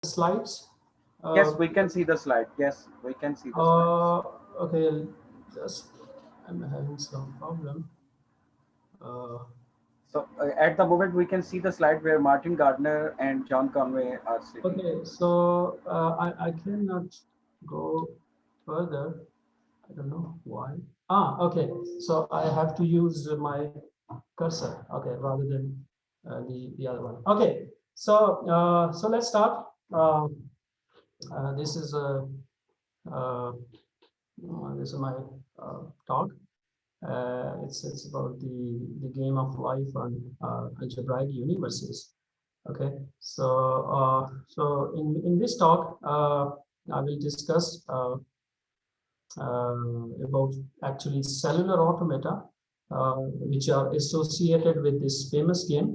slides. Yes, Uh, we can see the slide. Yes, we can see the slides. uh, okay, just I'm having some problem. Uh, So at the moment, we can see the slide where Martin Gardner and John Conway are sitting. okay, so I cannot go further. I don't know why. Okay. So I have to use my cursor. Okay, rather than the other one. Okay. So let's start. This is a uh, this is my talk. It's about the game of life on algebraic universes. Okay, so in this talk, I will discuss about actually cellular automata, which are associated with this famous game,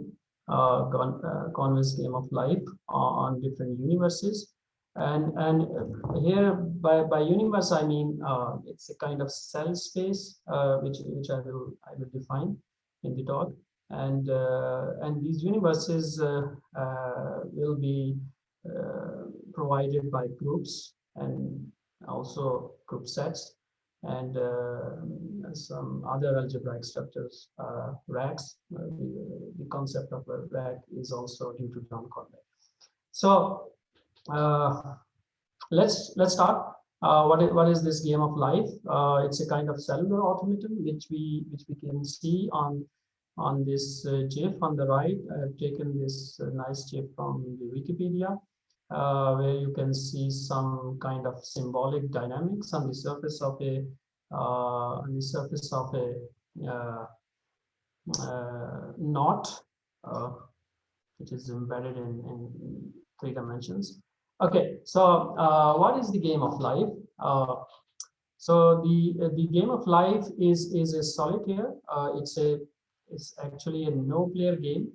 Conway's Game of Life, on different universes. And here by universe I mean it's a kind of cell space which I will define in the talk, and these universes will be provided by groups and also group sets and some other algebraic structures, racks. The concept of a rack is also due to John Conway. So uh, let's start. What is this game of life? It's a kind of cellular automaton which we can see on this GIF on the right. I've taken this nice GIF from the Wikipedia, where you can see some kind of symbolic dynamics on the surface of a knot, uh, which is embedded in 3 dimensions. Okay, so what is the game of life? So the game of life is a solitaire. It's actually a no-player game,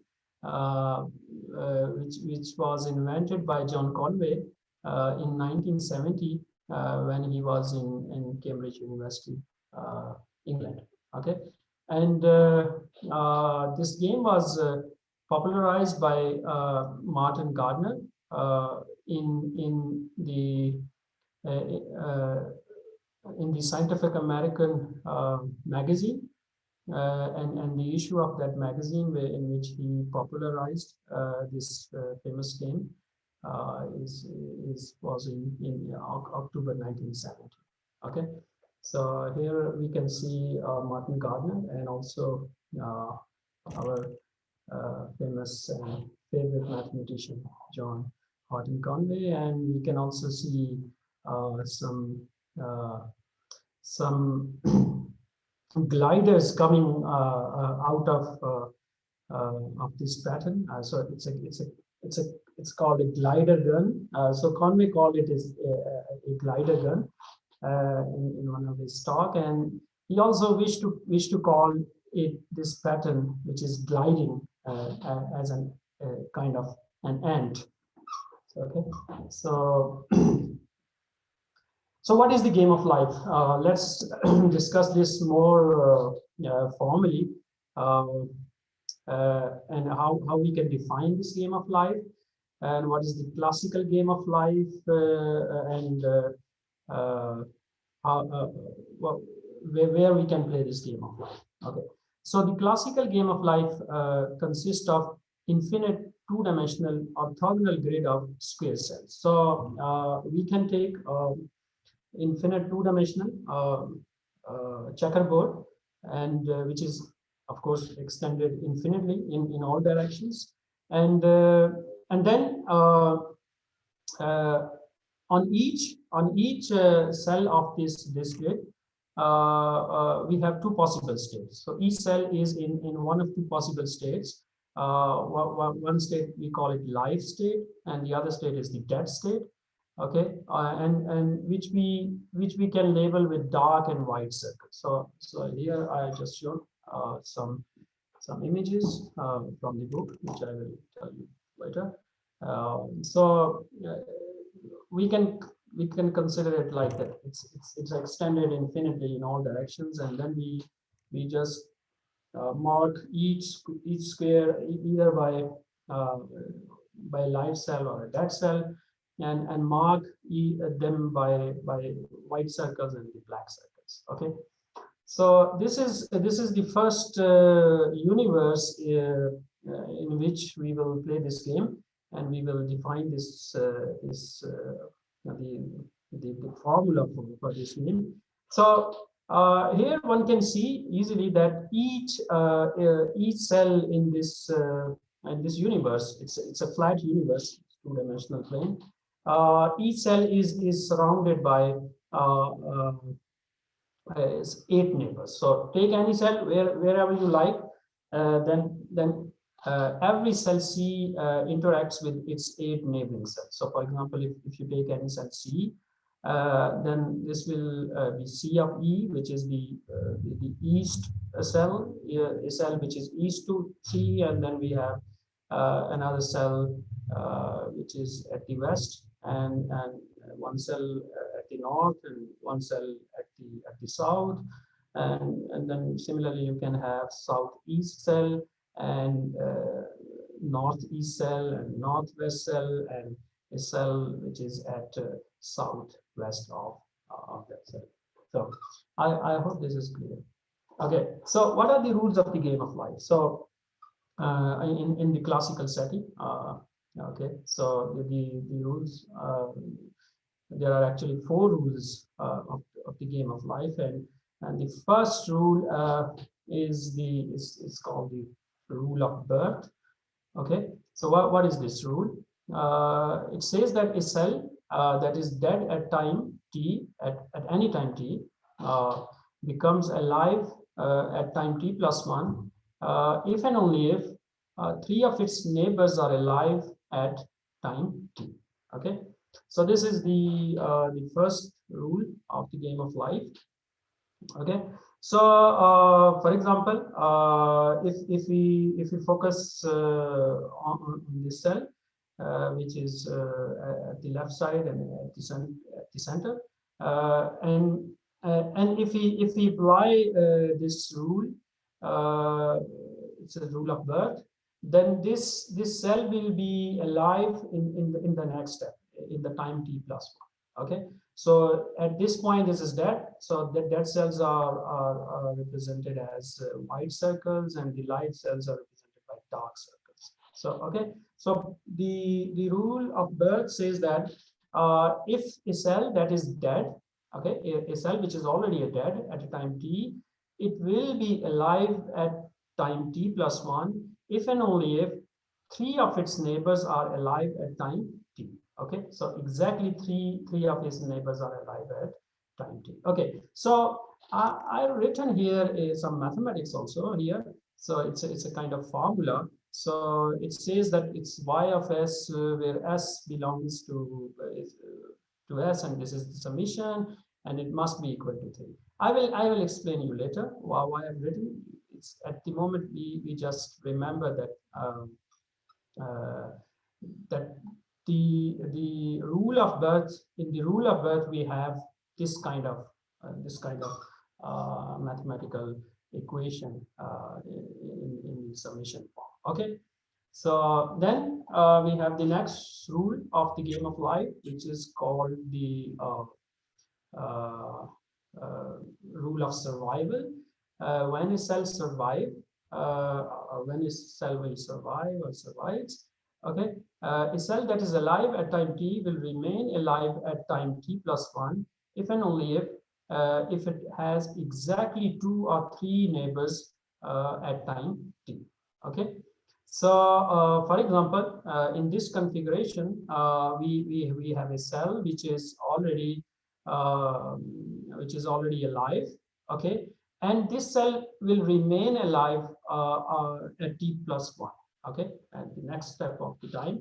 which was invented by John Conway in 1970 when he was in Cambridge University, England. Okay, and this game was popularized by Martin Gardner in uh, the Scientific American magazine, and the issue of that magazine in which he popularized this famous game is was in October 1970. Okay, so here we can see Martin Gardner and also our famous and favorite mathematician John Horton Conway, and we can also see uh, some uh, some gliders coming out of this pattern. So it's a it's called a glider gun. So Conway called it as a glider gun in one of his talk, and he also wished to call it this pattern, which is gliding, as an kind of an ant. So, okay, so so what is the game of life? Let's discuss this more formally, uh, and how we can define this game of life, and what is the classical game of life, and uh, how, well, where we can play this game of life. Okay, so the classical game of life consists of infinite two-dimensional orthogonal grid of square cells. So we can take infinite two-dimensional checkerboard, and which is of course extended infinitely in all directions, and then uh, on each cell of this grid, we have two possible states. So each cell is in one of two possible states. One state we call it live state, and the other state is the dead state. Okay, and which we can label with dark and white circles. So here I just showed some images from the book, which I will tell you later. So we can we can consider it like that. It's extended infinitely in all directions, and then we just mark each square either uh, by live cell or a dead cell, and mark them by white circles and the black circles. Okay, so this is the first universe in which we will play this game, and we will define the formula for this game. So here one can see easily that each cell in this universe, it's a flat universe, two-dimensional plane. Each cell is surrounded by is 8 neighbors. So take any cell wherever you like, then every cell C interacts with its 8 neighboring cells. So for example, if you take any cell C, then this will be C of E, which is the east cell, a cell which is east to C, and then we have another cell which is at the west, and one cell at the north, and one cell at the south, and then similarly you can have southeast cell and northeast cell and northwest cell, and a cell which is at southwest of that cell. So I hope this is clear. Okay, so what are the rules of the game of life? So in the classical setting, okay, so the rules, there are actually 4 rules of the game of life, and the first rule is called the rule of birth. Okay, so what is this rule? It says that a cell that is dead at time t, at any time t, becomes alive at time t plus 1 if and only if 3 of its neighbors are alive at time t. Okay, so this is the first rule of the game of life. Okay, so for example, if we focus on this cell, which is at the left side and at the center, and if we apply this rule, it's a rule of birth, then this cell will be alive in the next step, in the time t plus 1. Okay, so at this point this is dead, so the dead cells are represented as white circles, and the live cells are represented by dark circles. So okay, so the rule of birth says that if a cell that is dead, okay, a cell which is already dead at a time t, it will be alive at time t plus 1 if and only if 3 of its neighbors are alive at time t. Okay, so exactly three of its neighbors are alive at time t. Okay, so I've written here some mathematics also here. So it's a kind of formula. So it says that it's y of s where s belongs to s, and this is the summation, and it must be equal to 3. I will explain you later why I've written. It's at the moment we just remember that that the rule of birth, in the rule of birth we have this kind of mathematical equation in summation form. Okay, so then we have the next rule of the game of life, which is called the rule of survival. When a cell survive, when a cell will survive or survives, okay, a cell that is alive at time t will remain alive at time t plus 1 if and only if it has exactly 2 or 3 neighbors at time t. Okay, so for example, in this configuration, we have a cell which is already alive. Okay, and this cell will remain alive at t plus 1. Okay, and the next step of the time.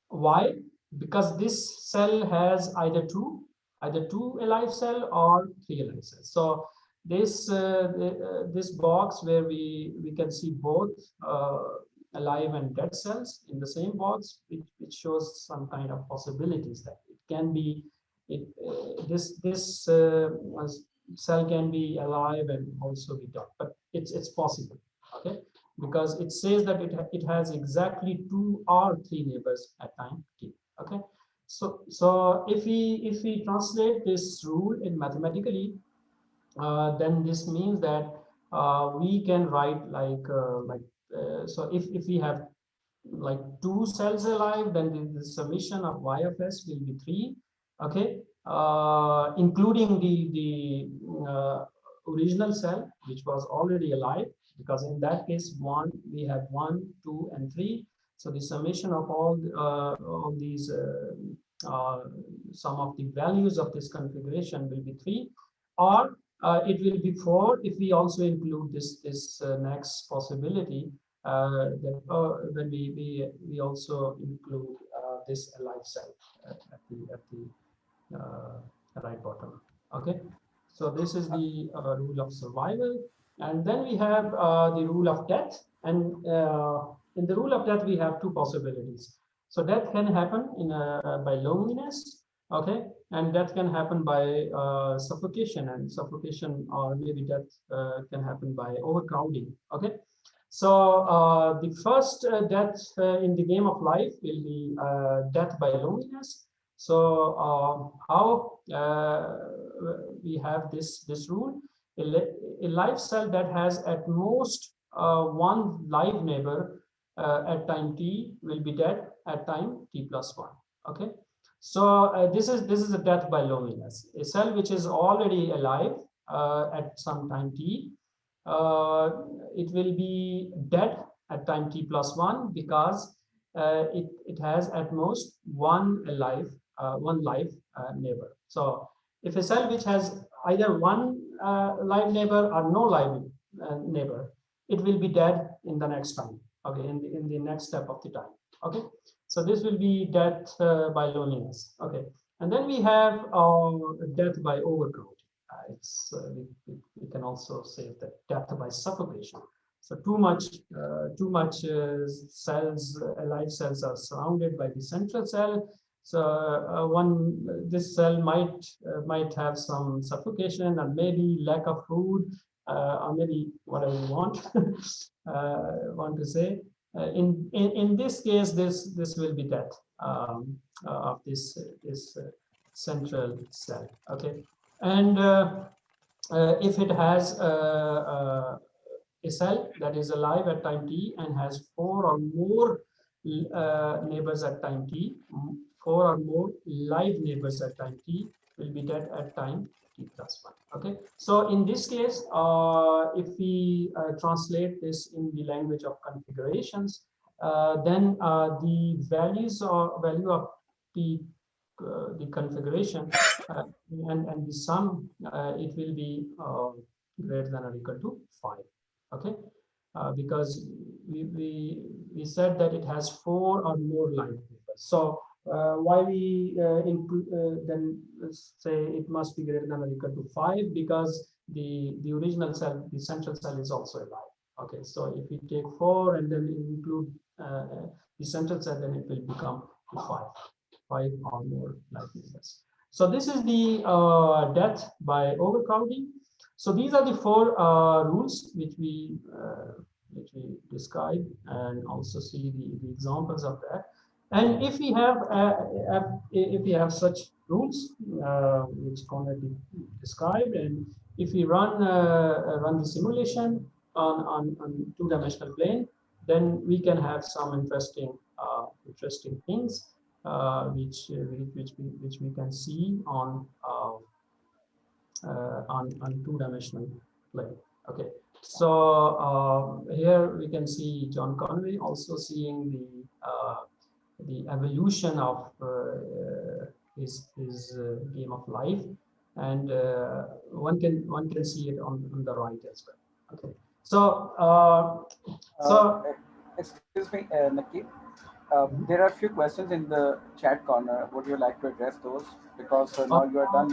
Why? Because this cell has either two alive cell or 3 alive cells. So this this box where we can see both alive and dead cells in the same box, which shows some kind of possibilities that it can be this cell can be alive and also be dead, but it's possible. Okay, because it says that it has exactly 2 or 3 neighbors at time t. So if we translate this rule in mathematically, then this means that we can write so if we have like two cells alive, then the summation of y of s will be 3. Okay, including the original cell which was already alive, because in that case we have 1, 2, and 3. So the summation of all these some of the values of this configuration will be 3, or it will be 4 if we also include this next possibility, that when we also include this alive cell at the right bottom. Okay, so this is the rule of survival, and then we have the rule of death. And in the rule of death we have two possibilities. So death can happen by loneliness, okay, and that can happen by suffocation, and suffocation or maybe death can happen by overcrowding. Okay, so the first death in the game of life will be death by loneliness. So how we have this rule: a live cell that has at most one live neighbor at time t will be dead at time t plus 1. Okay, so this is a death by loneliness. A cell which is already alive at some time t, it will be dead at time t plus 1, because it has at most one live neighbor. So if a cell which has either one live neighbor or no live neighbor, it will be dead in the next time. Okay, in the next step of the time. Okay, so this will be death by loneliness. Okay, and then we have death by overcrowding. We can also say that death by suffocation. So too much cells, alive cells, are surrounded by the central cell. So this cell might have some suffocation, and maybe lack of food, or maybe whatever you want want to say. In this case, this will be death of this central cell. Okay, and if it has a cell that is alive at time t and has 4 or more neighbors at time t, 4 or more live neighbors at time t will be dead at time t plus 1. Okay, so in this case, if we translate this in the language of configurations, then the value of the configuration and the sum, it will be greater than or equal to 5. Okay, because we said that it has 4 or more live neighbors. So why we then say it must be greater than or equal to 5? Because the original cell, the central cell, is also alive. Okay, so if we take 4 and then include the central cell, then it will become 5 or more live neighbors. So this is the death by overcrowding. So these are the 4 rules which we describe, and also see the examples of that. And if we have such rules which Conrad described, and if we run the simulation on 2-dimensional plane, then we can have some interesting things which we can see on 2-dimensional plane. Okay, so here we can see John Conway also seeing the evolution of his game of life, and one can see it on the right as well. Okay, so excuse me, Nakib. There are a few questions in the chat corner. Would you like to address those? Because now you are done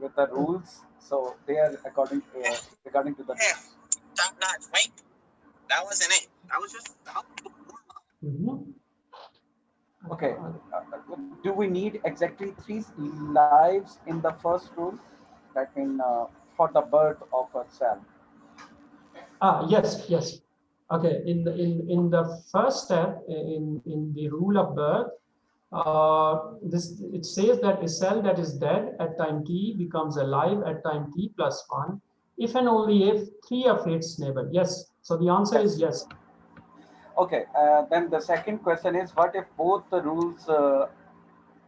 with the rules, so they are according to the rules. Wait, that wasn't it. That was just. Okay. Do we need exactly 3 lives in the first rule? That means for the birth of a cell. Yes. Okay, in the first step in the rule of birth, this it says that a cell that is dead at time t becomes alive at time t plus 1 if and only if three of its neighbor. Yes. So the answer is yes. Okay. Then the second question is, what if both the rules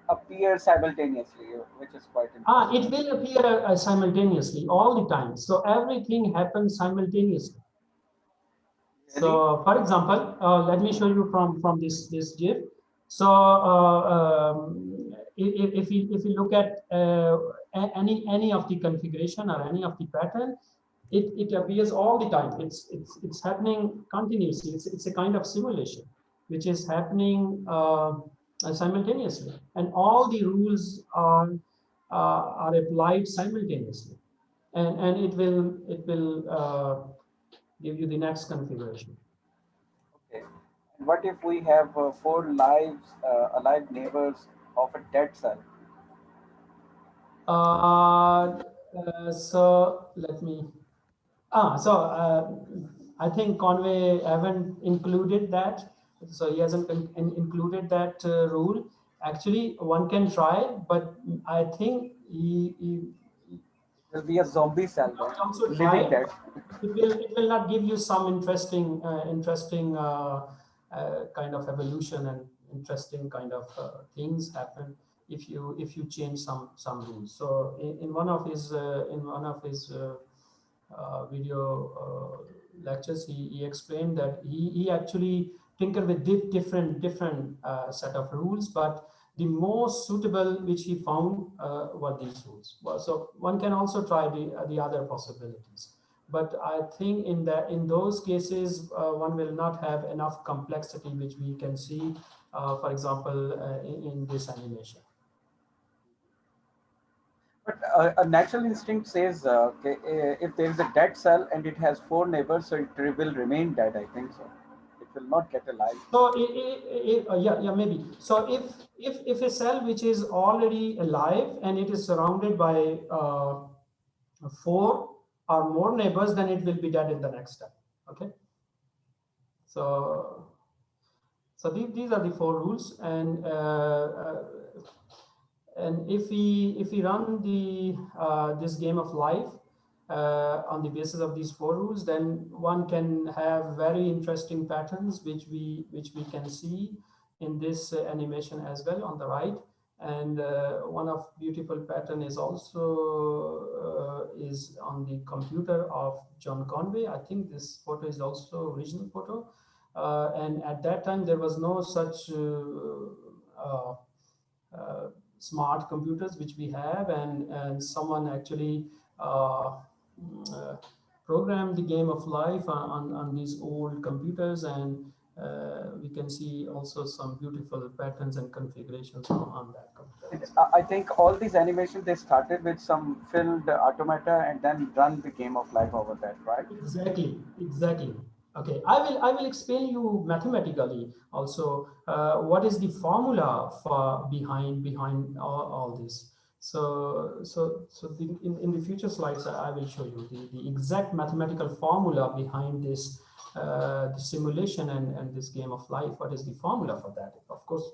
appear simultaneously, which is quite interesting. It will appear simultaneously all the time. So everything happens simultaneously. Really? So, for example, let me show you from this GIF. So, if you look at any of the configuration or any of the pattern, it appears all the time. It's happening continuously. It's a kind of simulation which is happening simultaneously, and all the rules are applied simultaneously, and it will give you the next configuration. Okay. And what if we have four alive neighbors of a dead cell? So let me. I think Conway haven't included that. So he hasn't included that rule. Actually, one can try, but I think Will be a zombie cell I then, will also living try. dead. It will not give you some interesting kind of evolution and interesting kind of things happen if you change some rules. So in one of his video lectures, he explained that he actually tinkered with different set of rules, but the most suitable which he found were these rules. So one can also try the other possibilities, but I think in those cases one will not have enough complexity which we can see, for example, in this animation. But a natural instinct says, okay, if there is a dead cell and it has four neighbors, so it will remain dead. I think so. It will not get alive. So yeah, maybe. So if a cell which is already alive and it is surrounded by four or more neighbors, then it will be dead in the next step. Okay. So these are the four rules, and if we run this game of life on the basis of these four rules, then one can have very interesting patterns which we can see in this animation as well on the right. And one of beautiful pattern is also is on the computer of John Conway. I think this photo is also original photo, and at that time there was no such smart computers which we have, and someone actually programmed the game of life on these old computers, and we can see also some beautiful patterns and configurations on that computer. I think all these animations, they started with some filled automata and then run the game of life over that, right? Exactly. Okay, I will explain you mathematically also what is the formula for behind all this. So in the future slides I will show you the exact mathematical formula behind this the simulation and this game of life. What is the formula for that? Of course,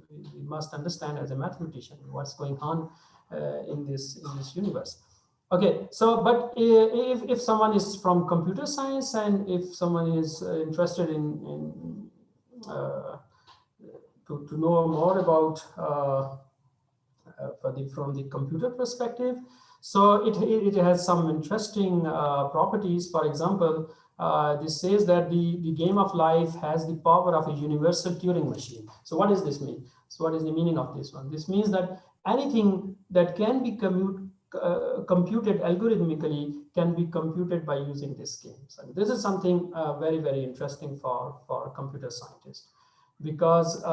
we must understand as a mathematician what's going on in this universe. Okay, so but if someone is from computer science and if someone is interested in to know more about from the computer perspective, so it has some interesting properties. For example, this says that the game of life has the power of a universal Turing machine. So what does this mean? So what is the meaning of this one? This means that anything that can be computed algorithmically can be computed by using this game. So this is something very interesting for computer scientists, because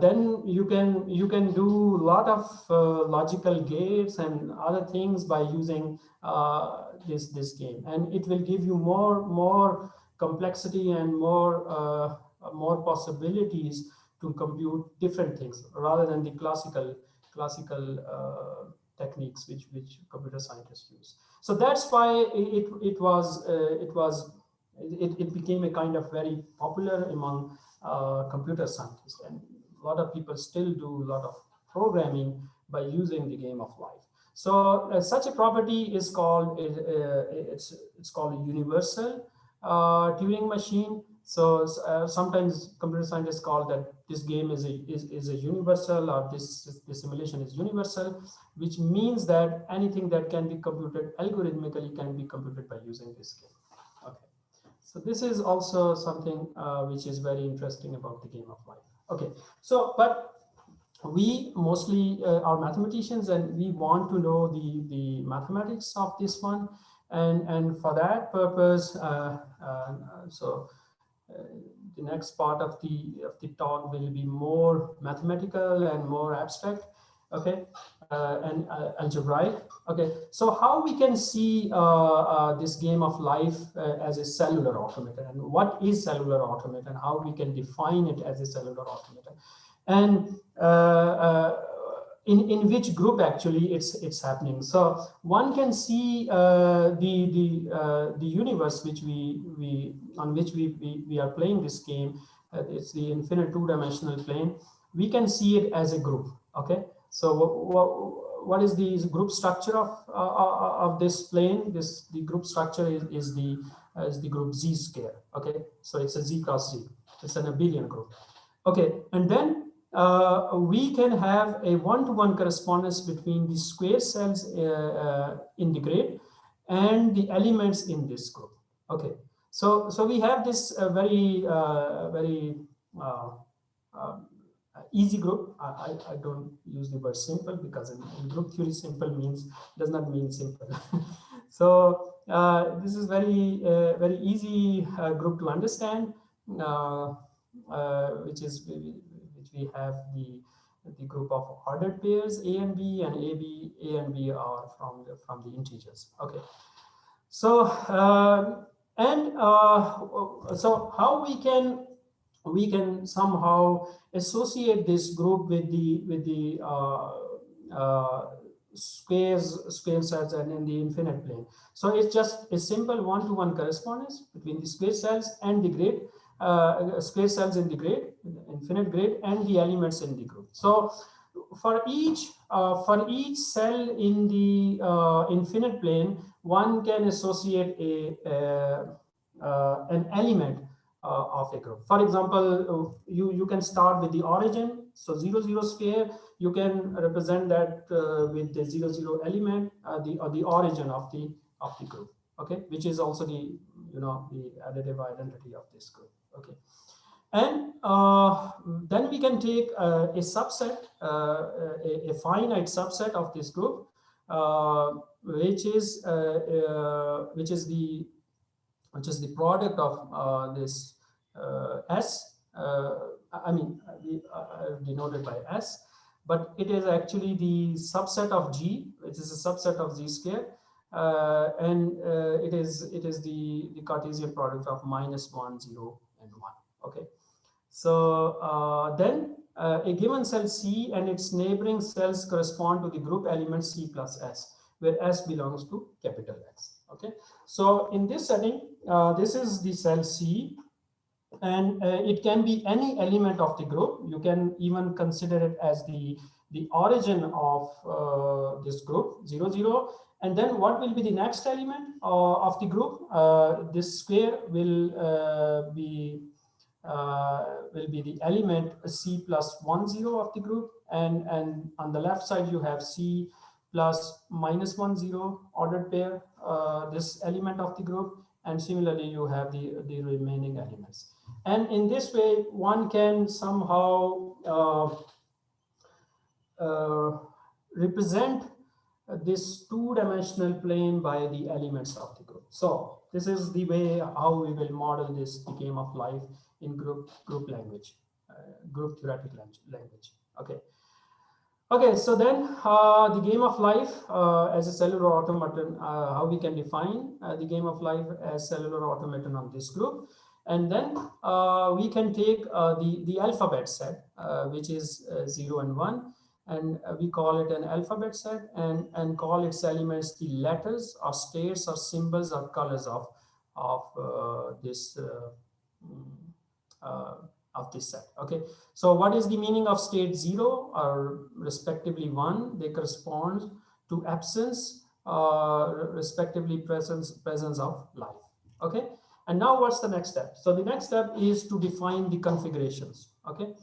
then you can do a lot of logical gates and other things by using this game, and it will give you more complexity and more possibilities to compute different things rather than the classical techniques which computer scientists use. So that's why it became a kind of very popular among computer scientists, and lot of people still do a lot of programming by using the game of life. So such a property is called it's called a universal Turing machine. So sometimes computer scientists call that this game is a universal, or this simulation is universal, which means that anything that can be computed algorithmically can be computed by using this game. Okay, so this is also something which is very interesting about the game of life. Okay, so but we mostly are mathematicians, and we want to know the mathematics of this one, and for that purpose, the next part of the talk will be more mathematical and more abstract, okay, and algebraic. Okay, so how we can see this game of life as a cellular automaton, and what is cellular automaton, how we can define it as a cellular automaton, and in which group actually it's happening. So one can see the universe which we are playing this game. It's the infinite two-dimensional plane. We can see it as a group. Okay, so what is the group structure of this plane? The group structure is the group Z square. Okay, so it's a Z cross Z. It's an abelian group. Okay, and then we can have a one-to-one correspondence between the square cells in the grid and the elements in this group. Okay, so we have this very easy group. I don't use the word simple, because in group theory simple does not mean simple. So this is very easy group to understand, which we have the group of ordered pairs A and B, and A and B are from the integers. Okay, so so how we can somehow associate this group with the square cells and in the infinite plane. So it's just a simple one-to-one correspondence between the square cells and the grid, square cells in the grid, infinite grid, and the elements in the group. So for each cell in the infinite plane, one can associate an element of a group. For example, you can start with the origin. So 0, 0 square, you can represent that with the 0, 0 element, the origin of the group. Okay, which is also the additive identity of this group. Okay, and then we can take a subset, a finite subset of this group, which is the product of this S. I mean, denoted by S, but it is actually the subset of G, which is a subset of Z square, and it is the Cartesian product of -1, 0, and 1. Okay, so then a given cell C and its neighboring cells correspond to the group element C plus S, where S belongs to capital X. Okay, so in this setting, this is the cell C, and it can be any element of the group. You can even consider it as the origin of this group 0, 0. And then what will be the next element of the group? This square will be the element C plus 1, 0 of the group, and on the left side you have C plus -1, 0 ordered pair, this element of the group, and similarly you have the remaining elements. And in this way, one can somehow represent this two-dimensional plane by the elements of the group. So this is the way how we will model the game of life in group language, group theoretic language. Okay. Okay, so then the game of life as a cellular automaton, how we can define the game of life as cellular automaton on this group. And then we can take the alphabet set, which is 0 and 1, and we call it an alphabet set, and call its elements the letters or states or symbols or colors of this of this set. Okay, so what is the meaning of state 0 or respectively 1? They correspond to absence, respectively presence of life. Okay, and now what's the next step? So the next step is to define the configurations. Okay,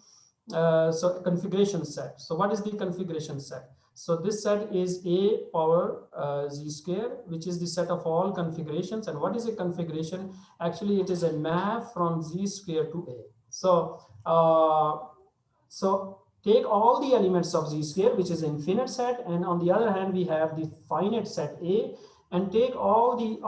so configuration set. So what is the configuration set? So this set is a power z square, which is the set of all configurations. And what is a configuration? Actually, it is a map from z square to a. So so take all the elements of z square, which is infinite set, and on the other hand, we have the finite set a, and take all the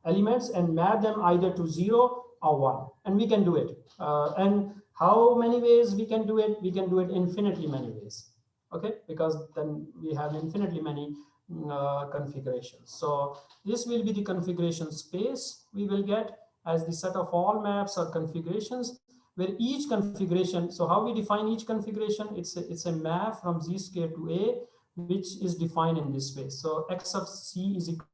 elements and map them either to 0 or 1, and we can do it. And how many ways we can do it? We can do it infinitely many ways. Okay, because then we have infinitely many configurations. So this will be the configuration space we will get as the set of all maps or configurations, where each configuration, so how we define each configuration? It's a map from z square to a, which is defined in this way. So x of c is equal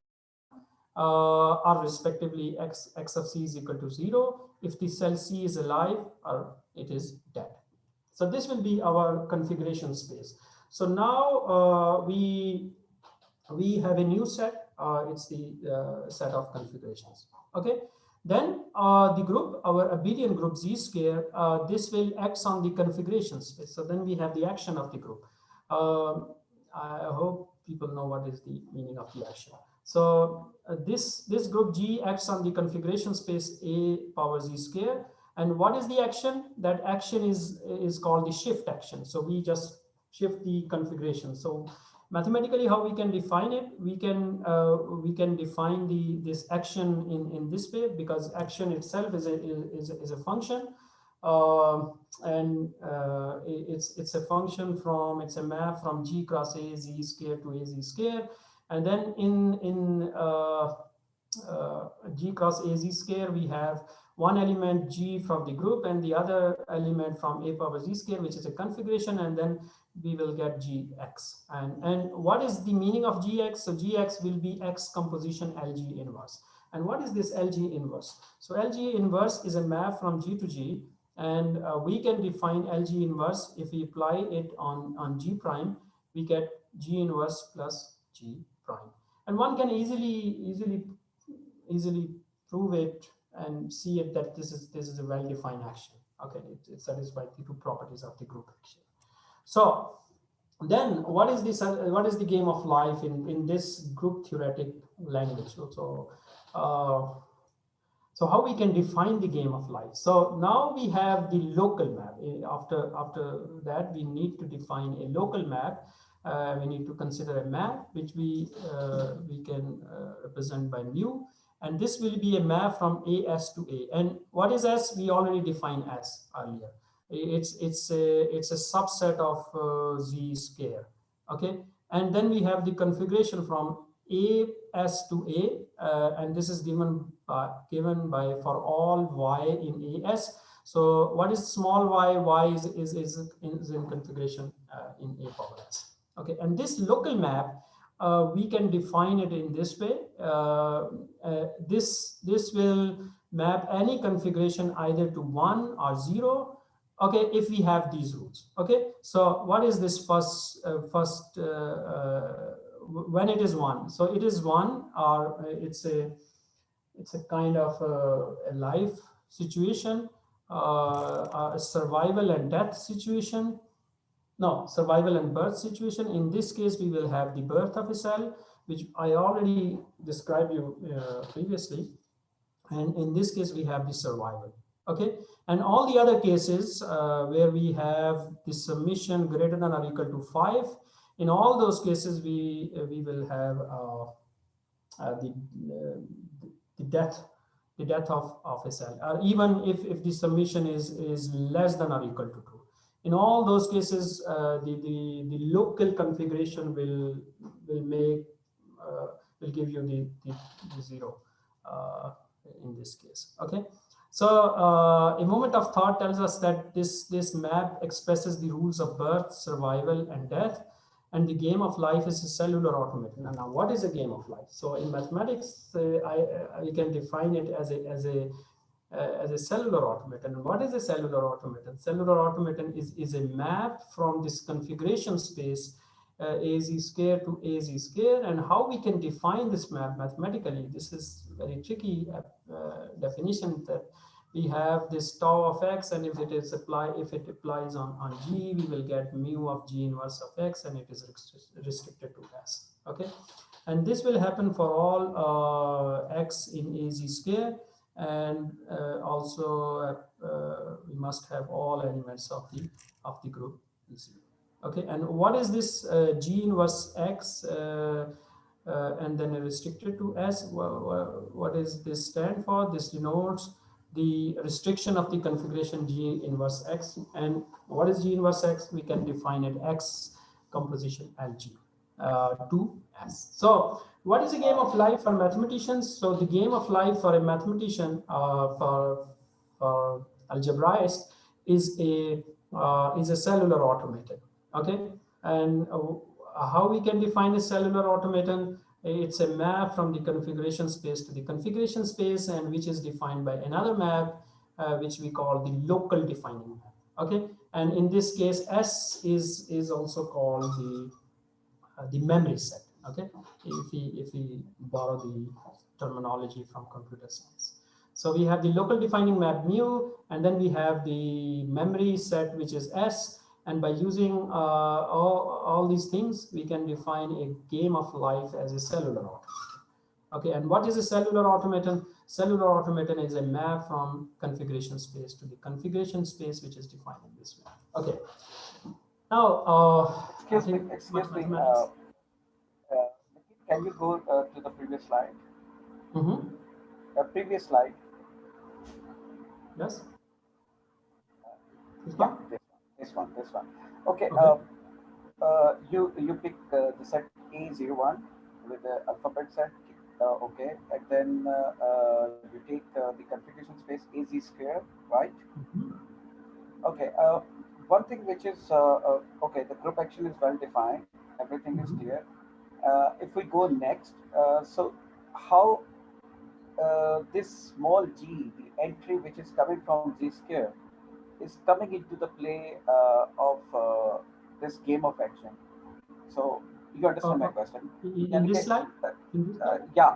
or respectively x of c is equal to 0 if the cell c is alive or it is dead. So this will be our configuration space. So now we have a new set. It's the set of configurations. Okay. Then the group, our abelian group z square, this will act on the configuration space. So then we have the action of the group. I hope people know what is the meaning of the action. So this group G acts on the configuration space a power z square. And what is the action? That action is called the shift action. So we just shift the configuration. So mathematically, how we can define it? We can define this action in this way, because action itself is a function. It's a function from, it's a map from G cross a z square to a z square. And then in G cross a z square, we have one element G from the group and the other element from a power z square, which is a configuration, and then we will get Gx. And what is the meaning of Gx? So Gx will be X composition Lg inverse. And what is this Lg inverse? So Lg inverse is a map from G to G, and we can define Lg inverse. If we apply it on G prime, we get G inverse plus G prime. And one can easily prove it and see it that this is a well-defined action. Okay, it satisfies the two properties of the group action. So then what is the game of life in this group theoretic language? So how we can define the game of life? So now we have the local map. After that, we need to define a local map. We need to consider a map which we can represent by mu, and this will be a map from AS to A. And what is S? We already defined S earlier. It's a subset of Z square. Okay, and then we have the configuration from AS to A, and this is given by for all y in AS. So what is small y? Y is in configuration in A power S. Okay, and this local map, we can define it in this way. This will map any configuration either to 1 or 0. Okay, if we have these rules. Okay, so what is this when it is 1? So it is 1, or it's a kind of a life situation, a survival and death situation. No, survival and birth situation. In this case, we will have the birth of a cell, which I already described you previously. And in this case, we have the survival. Okay, and all the other cases where we have the summation greater than or equal to 5, in all those cases, we will have the death of a cell, or even if the summation is less than or equal to 2. In all those cases, the local configuration will give you the 0 in this case. Okay, so a moment of thought tells us that this map expresses the rules of birth, survival, and death, and the game of life is a cellular automaton. And now, what is a game of life? So in mathematics, you can define it as as a cellular automaton. And what is a cellular automaton? Cellular automaton is a map from this configuration space AZ square to AZ square, and how we can define this map mathematically. This is very tricky definition, that we have this tau of x, and if it applies on G, we will get mu of G inverse of x, and it is restricted to S. Okay, and this will happen for all x in AZ square, and also we must have all elements of the group Z. Okay, and what is this G inverse x and then restricted to S? What does this stand for? This denotes the restriction of the configuration G inverse x. And what is G inverse x? We can define it X composition LG to S. So what is a game of life for mathematicians? So the game of life for a mathematician, for algebraist, is a cellular automaton. Okay, and how we can define a cellular automaton? It's a map from the configuration space to the configuration space, and which is defined by another map, which we call the local defining map. Okay, and in this case, S is also called the memory set. Okay, if we borrow the terminology from computer science. So we have the local defining map mu, and then we have the memory set, which is S. And by using all these things, we can define a game of life as a cellular automaton. Okay, and what is a cellular automaton? Cellular automaton is a map from configuration space to the configuration space, which is defined in this way. Okay. Now, excuse me. Can you go to the previous slide? Previous slide. Yes. Yeah, this one. Okay. You pick the set A01 with the alphabet set. Okay, and then you take the configuration space AZ square, right? Okay. One thing which is okay, the group action is well defined. Everything is clear. If we go next, so how this small g, the entry which is coming from Z square, is coming into the play of this game of action. So you understand my question? In this slide? Yeah.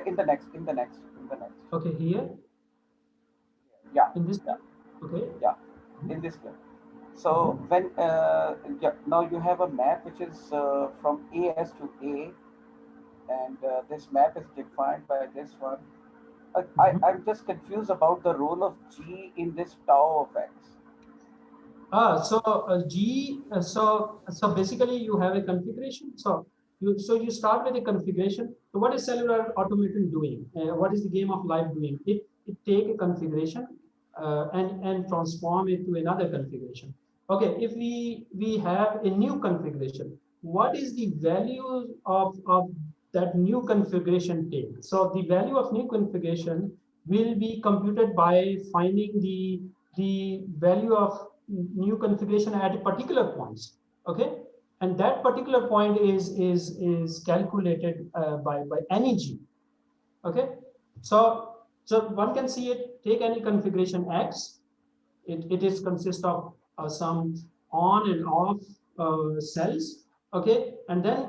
In the next. Okay, here. Yeah. In this. Yeah. Okay. Yeah. In this clip. So when now you have a map which is from AS to A, and this map is defined by this one. I'm just confused about the role of G in this tau of X. So basically you have a configuration. So you start with a configuration. So what is cellular automaton doing? What is the game of life doing? It take a configuration and transform it to another configuration. Okay, if we have a new configuration, what is the value of that new configuration take? So the value of new configuration will be computed by finding the value of new configuration at a particular points. Okay, and that particular point is calculated by any G. Okay, so one can see it, take any configuration X. It is consist of some on and off cells. Okay, and then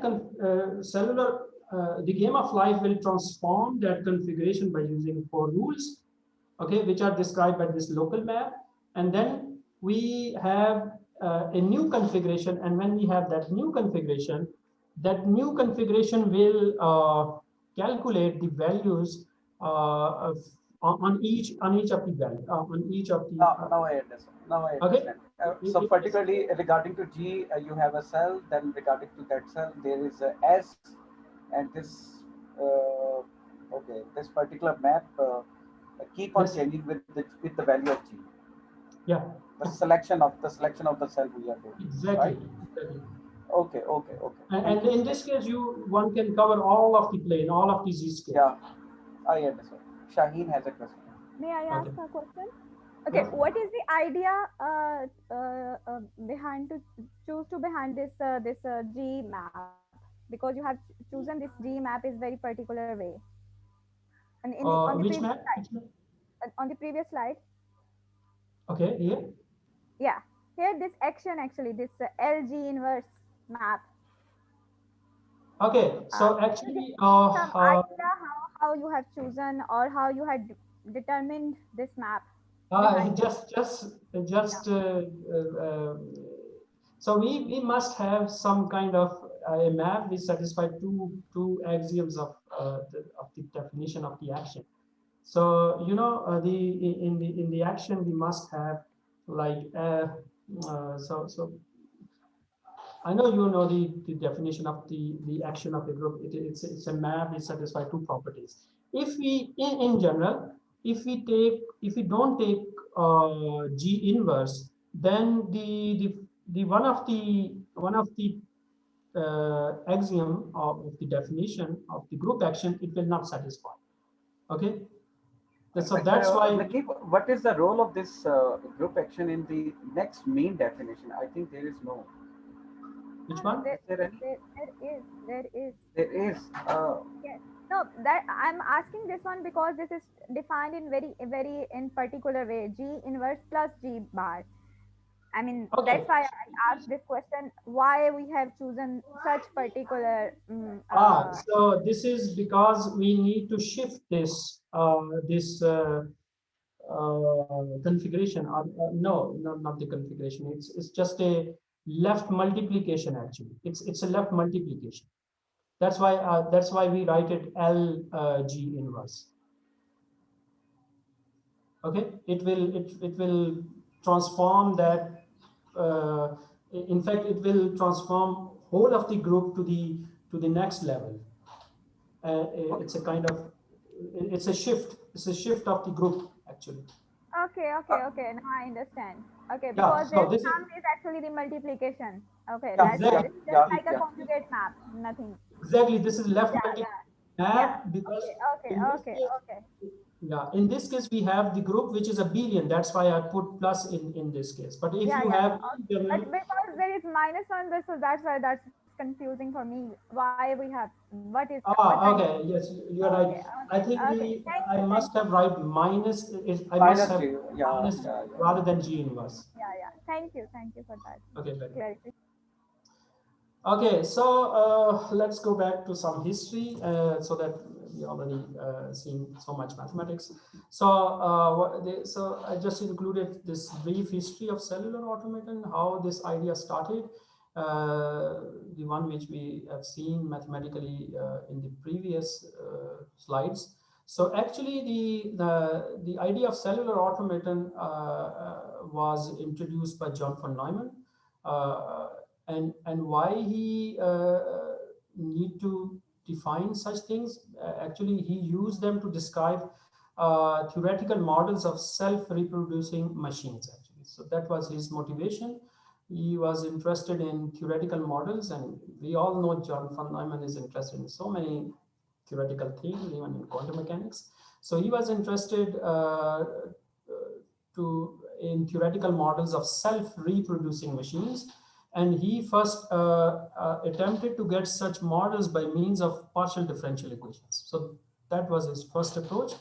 cellular the game of life will transform that configuration by using 4 rules, okay, which are described by this local map. And then we have a new configuration, and when we have that new configuration will calculate the values on each of the values on each of the. Now I understand. Okay. So particularly regarding to G, you have a cell. Then regarding to that cell, there is a S, and this okay, this particular map keep on changing with the value of G. Yeah. The selection of the cell we are doing. Exactly. Right? Exactly. Okay. And in this case, one can cover all of the plane, all of the Z scale. Yeah, I understand. Shaheen has a question. May I ask a question? Okay, yeah. What is the idea behind this G map? Because you have chosen this G map is very particular way. And which map? on the previous slide. Okay, here. Yeah, here this action actually, this LG inverse map. Okay, so Can you give actually, me some idea how you have chosen or how you had determined this map behind it? just so we must have some kind of a map which satisfy two axioms of the definition of the action. So you know in the action we must have like so I know you know the definition of the action of a group. It's a map which satisfies two properties. If we in general, if we don't take G inverse, then the one of the axiom of the definition of the group action, it will not satisfy. Okay, so But that's why. Nakib, what is the role of this group action in the next main definition? I think there is no. Which No, one? Is there any? there is. There is. Yes. No, that I'm asking this one because this is defined in very in particular way. G inverse plus G bar. I mean, Okay. that's why I asked this question. Why we have chosen such particular? So this is because we need to shift this configuration. No, not the configuration. It's just a left multiplication actually. It's a left multiplication. That's why we write it LG inverse. Okay, it will transform that. In fact, it will transform whole of the group to the next level. It's a kind of it's a shift. It's a shift of the group actually. Okay. Now I understand. Okay, Yeah. because So this this sum is actually the multiplication. Okay, yeah, that's why exactly. this is just Yeah, like a yeah. conjugate map. Nothing. Exactly. This is left Yeah, multiplication yeah. because Okay. in this Okay. case, yeah, in this case we have the group which is abelian. That's why I put plus in this case. But if you Yeah. have in Okay. general, But because there is minus on this, so that's why that's confusing for me. Why we have what kind of? okay, yes, you're right. I think Okay. I Thank must you. have write minus. I must Minus have G. Yeah, minus yeah, yeah. rather than G inverse. Yeah. Thank you for that Okay, very good. clarification. Okay, so let's go back to some history so that we already seen so much mathematics. So so I just included this brief history of cellular automaton, how this idea started, the one which we have seen mathematically in the previous slides. So actually the idea of cellular automaton was introduced by John von Neumann. And why he need to define such things, actually he used them to describe theoretical models of self-reproducing machines actually. So that was his motivation. He was interested in theoretical models, and we all know John von Neumann is interested in so many theoretical things, even in quantum mechanics. So he was interested in theoretical models of self-reproducing machines. And he first attempted to get such models by means of partial differential equations. So that was his first approach.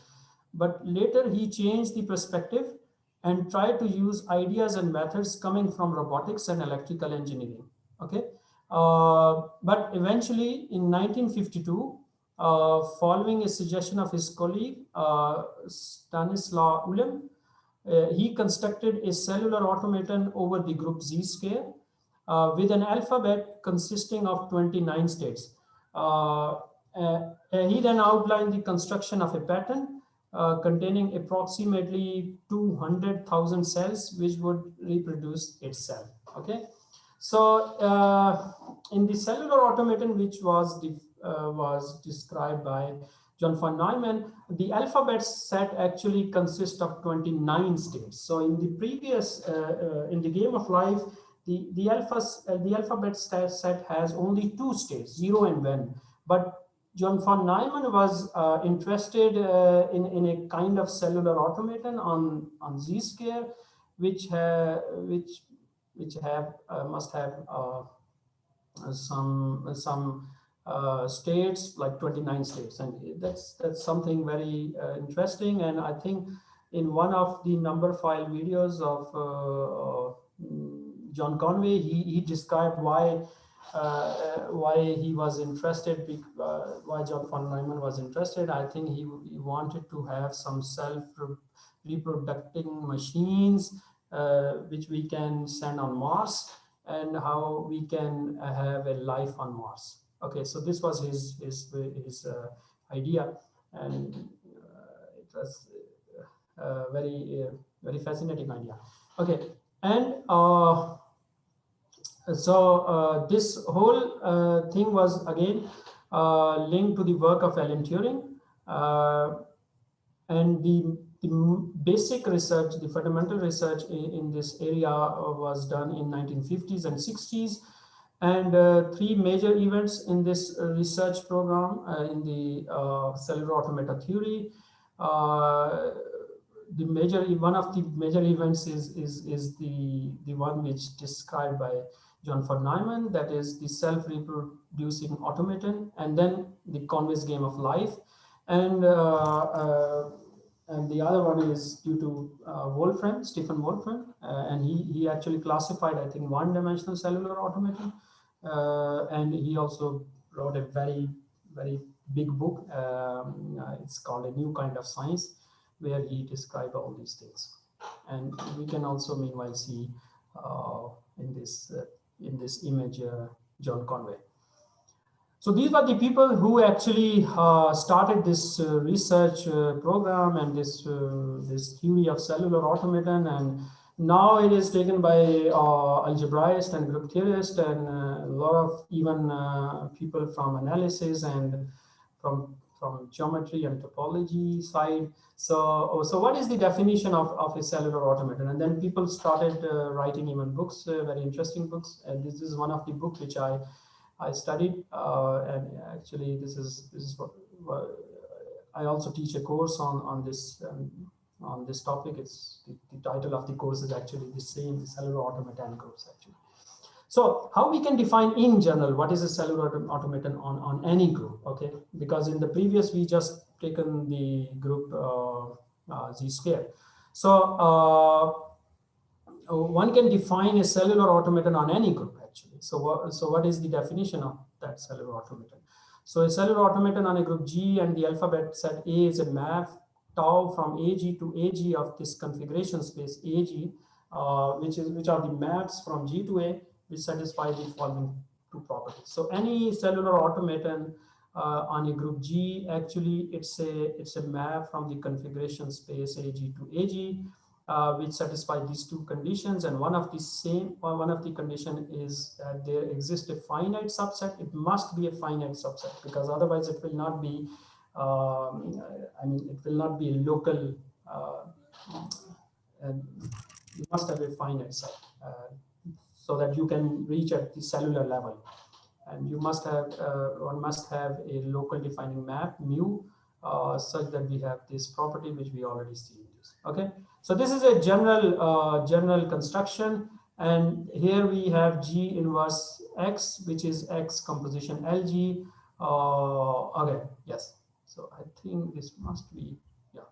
But later he changed the perspective and tried to use ideas and methods coming from robotics and electrical engineering. Okay, but eventually in 1952, following a suggestion of his colleague Stanislaw Ulam, he constructed a cellular automaton over the group Z square with an alphabet consisting of 29 states. He then outlined the construction of a pattern containing approximately 200,000 cells, which would reproduce itself. Okay, so in the cellular automaton, which was described by John von Neumann, the alphabet set actually consists of 29 states. So in the previous, in the game of life, the alphabet set has only two states, 0 and 1. But John von Neumann was interested in a kind of cellular automaton on Z square, which must have some states, like 29 states, and that's something very interesting. And I think in one of the number file videos of John Conway, he described why he was interested, why John von Neumann was interested. I think he wanted to have some self-reproducing machines which we can send on Mars, and how we can have a life on Mars. Okay, so this was his idea, and it was very fascinating idea. Okay, and so this whole thing was again linked to the work of Alan Turing, and the basic research, the fundamental research in this area was done in 1950s and 60s. And three major events in this research program in the cellular automata theory. One of the major events is the one which described by John von Neumann, that is the self-reproducing automaton, and then the Conway's game of life, and the other one is due to Wolfram, Stephen Wolfram, and he actually classified, I think, one-dimensional cellular automaton, and he also wrote a very big book. It's called A New Kind of Science, where he described all these things, and we can also meanwhile see in this image John Conway. So these were the people who actually started this research program and this theory of cellular automaton, and now it is taken by algebraists and group theorists and a lot of even people from analysis and from geometry and topology side. So what is the definition of a cellular automaton? And then people started writing even books, very interesting books. And this is one of the books which I studied, and actually this is what I also teach a course on this topic. It's the title of the course is actually the same, the cellular automaton course actually. So how we can define in general what is a cellular automaton on any group? Okay, because in the previous we just taken the group Z square. So one can define a cellular automaton on any group actually. So what is the definition of that cellular automaton? So a cellular automaton on a group G, and the alphabet set A is a map tau from AG to AG of this configuration space AG, which are the maps from G to A, which satisfy the following two properties. So any cellular automaton on a group G, actually it's a map from the configuration space AG to AG, which satisfy these two conditions. And one of the condition is that there exists a finite subset. It must be a finite subset, because otherwise it will not be it will not be a local, and you must have a finite set so that you can reach at the cellular level. And you must have, one must have a local defining map mu such that we have this property which we already see in this. Okay, so this is a general construction, and here we have G inverse X, which is X composition LG. Okay, yes. So I think this must be, yeah,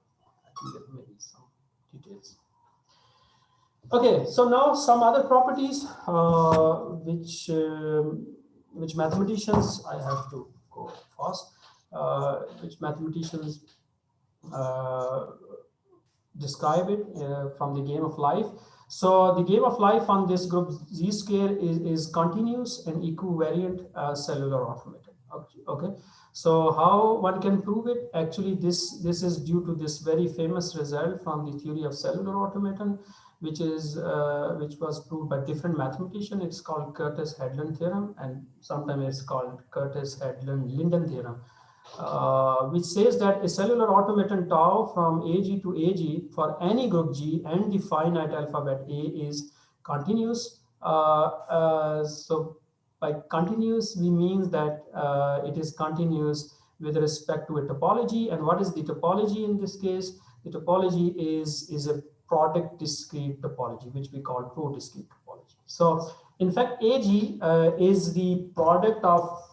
I think there may be some details. Okay, so now some other properties which mathematicians, I have to go fast, which mathematicians describe it from the game of life. So the game of life on this group Z square is continuous and equivariant cellular automaton. Okay, so how one can prove it? Actually, this is due to this very famous result from the theory of cellular automaton, which was proved by different mathematicians. It's called Curtis-Hedlund theorem, and sometimes it's called Curtis-Hedlund-Linden theorem, which says that a cellular automaton tau from AG to AG for any group G and the finite alphabet A is continuous. So by continuous, we mean that it is continuous with respect to a topology. And what is the topology in this case? The topology is a product discrete topology, which we call pro-discrete topology. So in fact, AG is the product of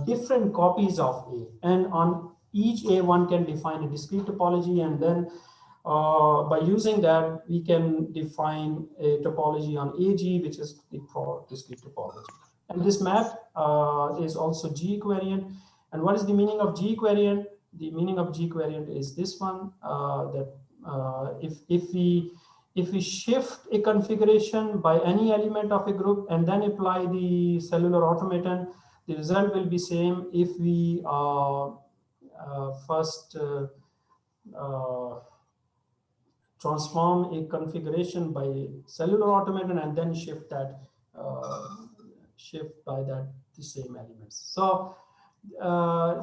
different copies of A, and on each A one can define a discrete topology, and then By using that, we can define a topology on AG, which is the discrete topology. And this map is also G-equivariant. And what is the meaning of G-equivariant? The meaning of G-equivariant is this one, that if we shift a configuration by any element of a group and then apply the cellular automaton, the result will be same if we first transform a configuration by cellular automaton and then shift that shift by that the same elements. So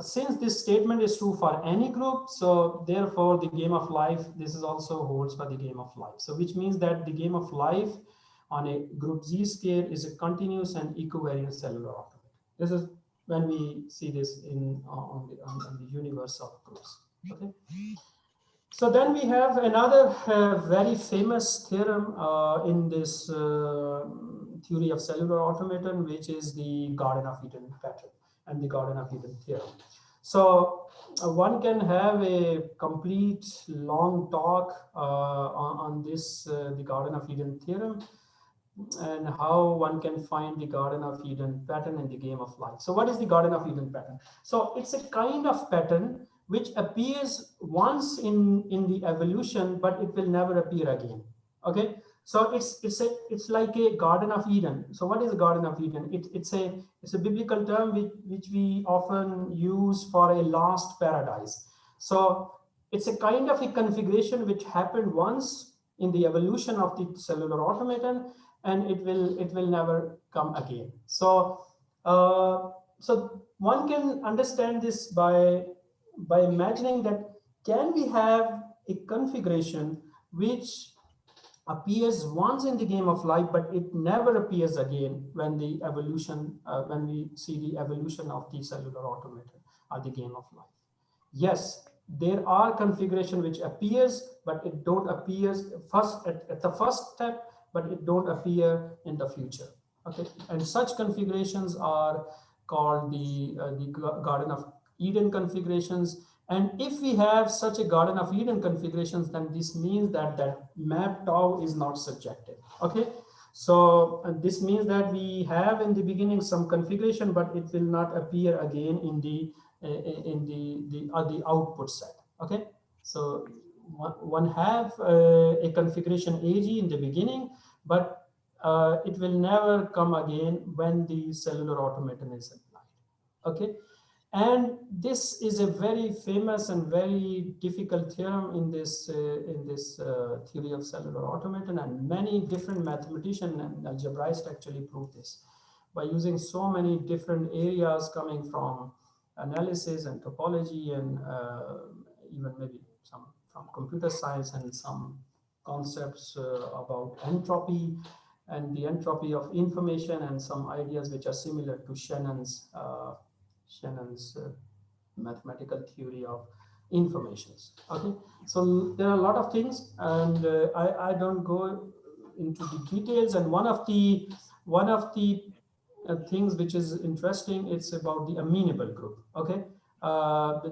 since this statement is true for any group, so therefore the game of life, this is also holds for the game of life. So which means that the game of life on a group Z scale is a continuous and equivariant cellular automaton. This is when we see this in on the universe of groups. Okay. So then we have another very famous theorem in this theory of cellular automaton, which is the Garden of Eden pattern and the Garden of Eden theorem. So one can have a complete long talk on this, the Garden of Eden theorem, and how one can find the Garden of Eden pattern in the game of life. So what is the Garden of Eden pattern? So it's a kind of pattern which appears once in the evolution, but it will never appear again. Okay, so it's like a Garden of Eden. So what is a Garden of Eden? It's a biblical term which we often use for a lost paradise. So it's a kind of a configuration which happened once in the evolution of the cellular automaton, and it will never come again. So so one can understand this by imagining that can we have a configuration which appears once in the game of life, but it never appears again when the evolution, when we see the evolution of the cellular automaton or the game of life. Yes, there are configuration which appears, but it don't appears first at the first step, but it don't appear in the future. Okay, and such configurations are called the Garden of Eden configurations. And if we have such a Garden of Eden configurations, then this means that that map tau is not subjective. Okay, so this means that we have in the beginning some configuration, but it will not appear again in the output set. Okay, so one have a configuration AG in the beginning, but it will never come again when the cellular automaton is applied. Okay, and this is a very famous and very difficult theorem in this theory of cellular automaton, and many different mathematicians and algebraists actually prove this by using so many different areas coming from analysis and topology, and even maybe some from computer science, and some concepts about entropy and the entropy of information, and some ideas which are similar to Shannon's mathematical theory of informations. Okay, so there are a lot of things, and I don't go into the details. And one of the things which is interesting, it's about the amenable group. Okay,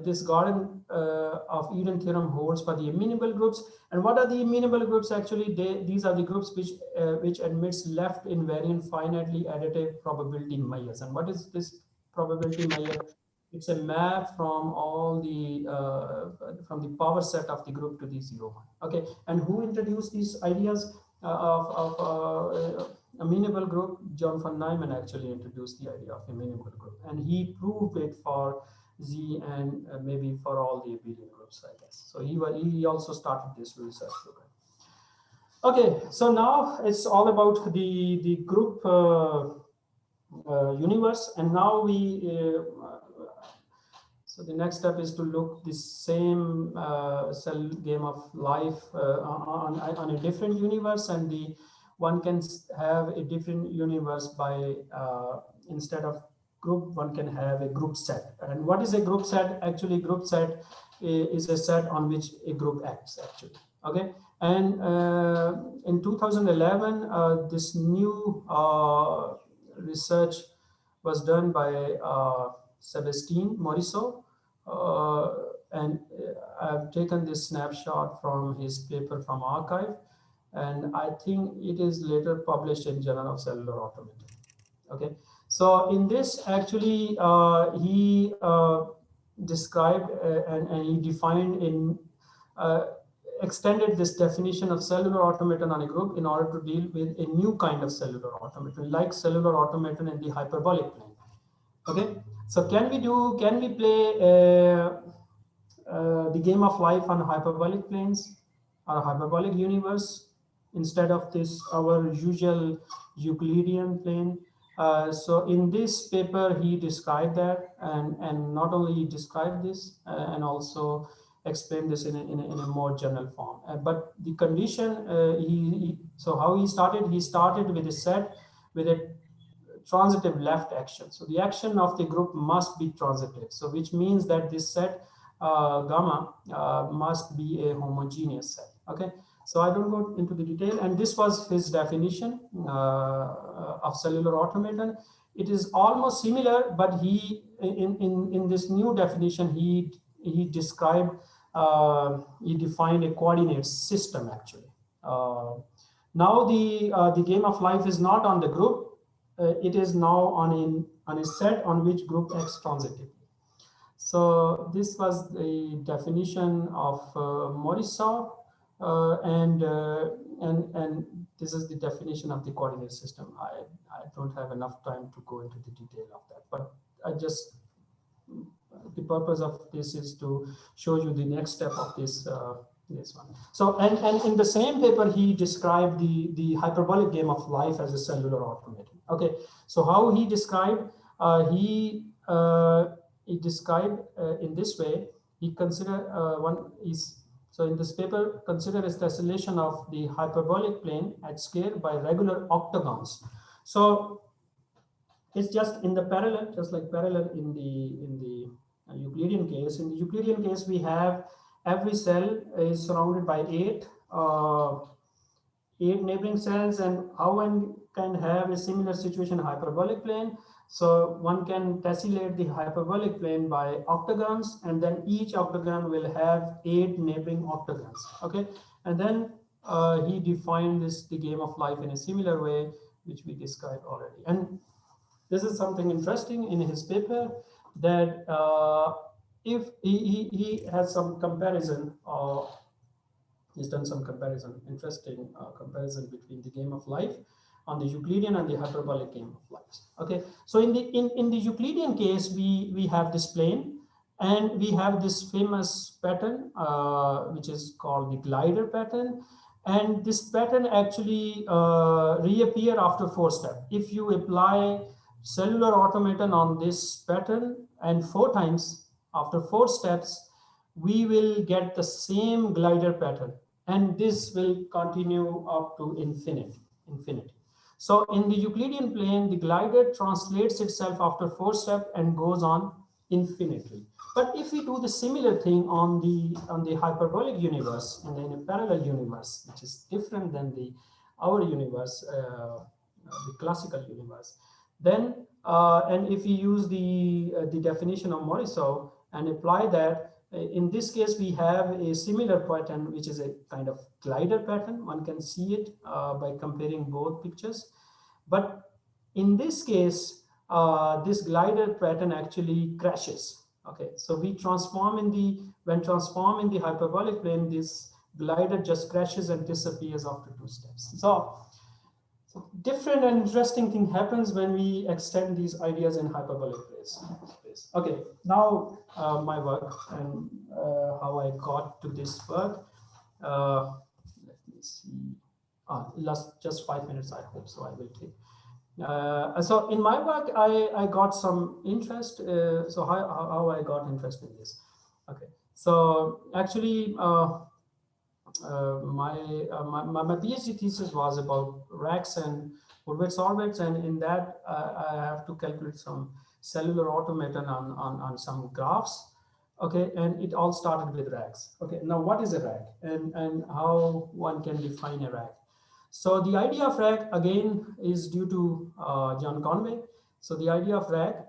this Garden of Eden theorem holds for the amenable groups. And what are the amenable groups? Actually, these are the groups which admits left invariant finitely additive probability measures. And what is this probability measure? It's a map from all the from the power set of the group to the 0, 1. Okay, and who introduced these ideas of amenable group? John von Neumann actually introduced the idea of amenable group, and he proved it for Z and maybe for all the abelian groups, I guess. So he also started this research program. Okay, so now it's all about the group universe, and now so the next step is to look the same cell game of life on a different universe, and one can have a different universe by instead of group, one can have a group set. And what is a group set? Actually, group set is a set on which a group acts actually. Okay, and in 2011, this new research was done by Sébastien Morisot, and I've taken this snapshot from his paper from arXiv, and I think it is later published in Journal of Cellular Automation. Okay, so in this actually he described and he defined in extended this definition of cellular automaton on a group in order to deal with a new kind of cellular automaton, like cellular automaton in the hyperbolic plane. Okay, so can we play the game of life on hyperbolic planes or hyperbolic universe instead of this our usual Euclidean plane? So in this paper, he described that, and not only he described this, and also explained this in a more general form. But the condition, so how he started with a set with a transitive left action. So the action of the group must be transitive. So which means that this set gamma must be a homogeneous set. Okay. So I don't go into the detail, and this was his definition of cellular automaton. It is almost similar, but he in this new definition he described he defined a coordinate system actually. Now the game of life is not on the group; it is now on a set on which group acts transitively. So this was the definition of Morisot. And this is the definition of the coordinate system. I don't have enough time to go into the detail of that, but the purpose of this is to show you the next step of this this one. So and in the same paper he described the hyperbolic game of life as a cellular automaton. Okay, so how he described he described in this way. He considered so in this paper, consider a tessellation of the hyperbolic plane at scale by regular octagons. So it's just in the parallel, just like parallel in the Euclidean case. In the Euclidean case, we have every cell is surrounded by eight neighboring cells, and how one can have a similar situation in hyperbolic plane. So one can tessellate the hyperbolic plane by octagons, and then each octagon will have 8 neighboring octagons. Okay, and then he defined the game of life in a similar way, which we described already. And this is something interesting in his paper, that if he has some comparison, he's done some comparison, interesting comparison between the game of life on the Euclidean and the hyperbolic game of life. Okay, so in the Euclidean case, we have this plane, and we have this famous pattern which is called the glider pattern, and this pattern actually reappear after 4 steps. If you apply cellular automaton on this pattern and 4 times after 4 steps, we will get the same glider pattern, and this will continue up to infinity. So in the Euclidean plane, the glider translates itself after 4 steps and goes on infinitely. But if we do the similar thing on the hyperbolic universe and in a parallel universe, which is different than our universe, the classical universe, then and if we use the definition of Morisot and apply that, in this case we have a similar pattern, which is a kind of glider pattern. One can see it by comparing both pictures, but in this case this glider pattern actually crashes. Okay, so when transform in the hyperbolic plane, this glider just crashes and disappears after 2 steps. So different and interesting thing happens when we extend these ideas in hyperbolic space. Okay, now my work and how I got to this work. Let me see. Last just 5 minutes, I hope, so I will take. So in my work, I got some interest. So how I got interest in this? Okay, so actually my PhD thesis was about racks and Hurwitz-Horvitz, and in that I have to calculate some cellular automaton on some graphs. Okay, and it all started with racks. Okay, now what is a rack, and how one can define a rack? So the idea of rack again is due to John Conway. So the idea of rack,